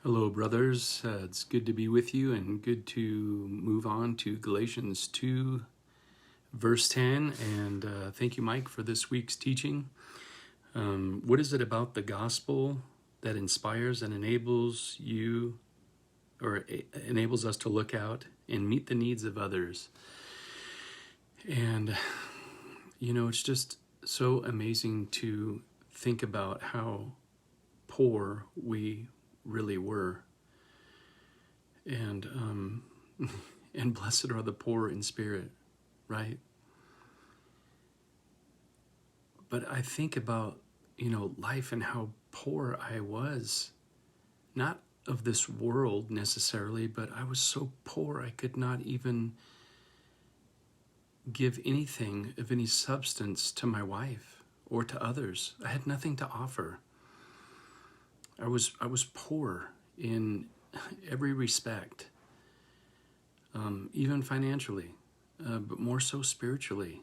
Hello, brothers. It's good to be with you and good to move on to Galatians 2, verse 10. And thank you, Mike, for this week's teaching. What is it about the gospel that inspires and enables you, or enables us to look out and meet the needs of others? And, it's just so amazing to think about how poor we really were. And and blessed are the poor in spirit, right? But I think about, life and how poor I was. Not of this world necessarily, but I was so poor I could not even give anything of any substance to my wife or to others. I had nothing to offer. I was poor in every respect, even financially, but more so spiritually.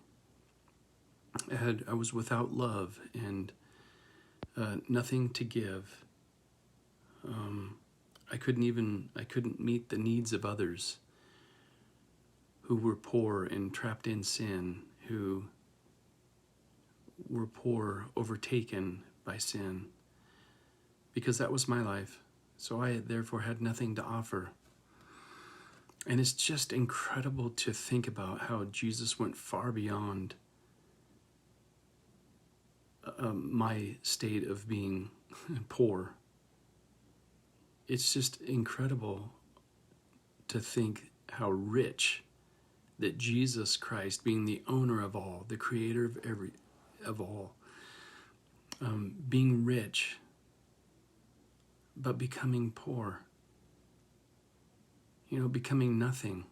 I was without love and nothing to give. I couldn't meet the needs of others who were poor and trapped in sin, who were poor, overtaken by sin, because that was my life. So I therefore had nothing to offer. And it's just incredible to think about how Jesus went far beyond my state of being poor. It's just incredible to think how rich that Jesus Christ, being the owner of all, the creator of all, being rich, but becoming poor, becoming nothing.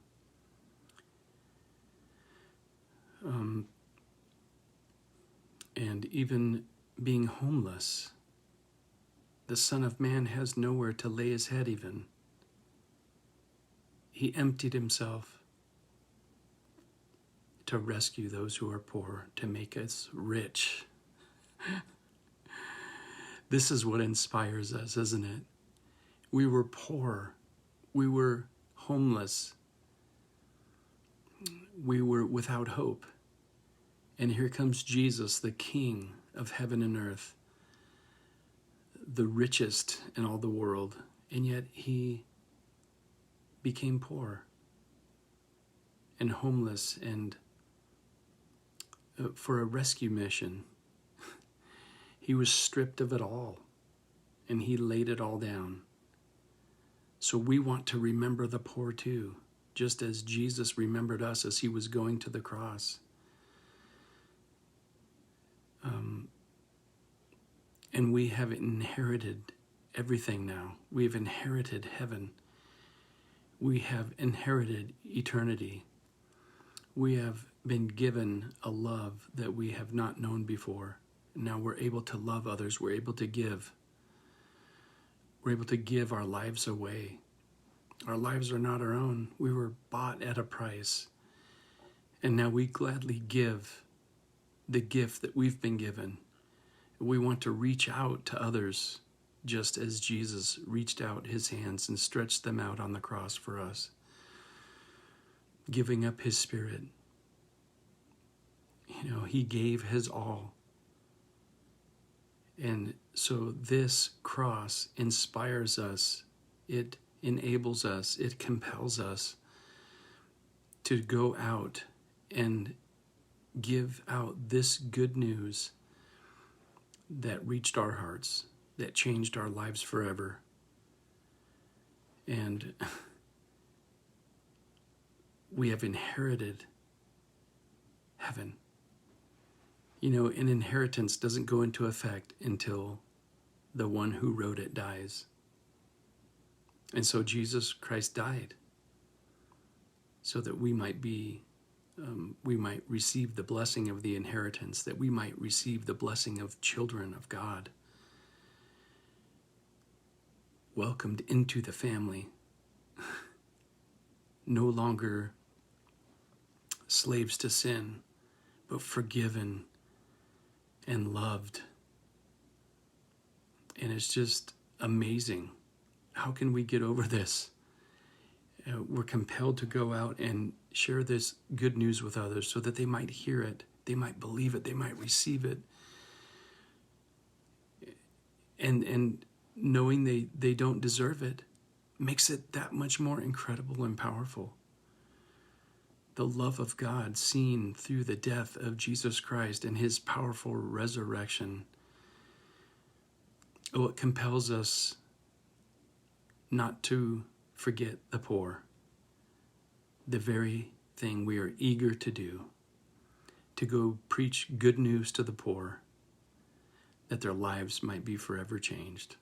And even being homeless. The Son of Man has nowhere to lay his head even. He emptied himself to rescue those who are poor, to make us rich. This is what inspires us, isn't it? We were poor. We were homeless. We were without hope. And here comes Jesus, the King of heaven and earth, the richest in all the world, and yet he became poor and homeless, and for a rescue mission. He was stripped of it all, and he laid it all down. So we want to remember the poor too, just as Jesus remembered us as he was going to the cross. And we have inherited everything now. We've inherited heaven. We have inherited eternity. We have been given a love that we have not known before. Now we're able to love others. We're able to give. We're able to give our lives away. Our lives are not our own. We were bought at a price. And now we gladly give the gift that we've been given. We want to reach out to others just as Jesus reached out his hands and stretched them out on the cross for us, giving up his spirit. He gave his all. And so this cross inspires us. It enables us. It compels us to go out and give out this good news that reached our hearts, that changed our lives forever. And we have inherited heaven. An inheritance doesn't go into effect until the one who wrote it dies. And so Jesus Christ died so that we might receive the blessing of the inheritance, that we might receive the blessing of children of God, welcomed into the family, no longer slaves to sin, but forgiven and loved. And it's just amazing how can we get over this? We're compelled to go out and share this good news with others so that they might hear it, they might believe it, they might receive it. And knowing they don't deserve it makes it that much more incredible and powerful. The love of God seen through the death of Jesus Christ and his powerful resurrection. Oh, it compels us not to forget the poor. The very thing we are eager to do, to go preach good news to the poor, that their lives might be forever changed.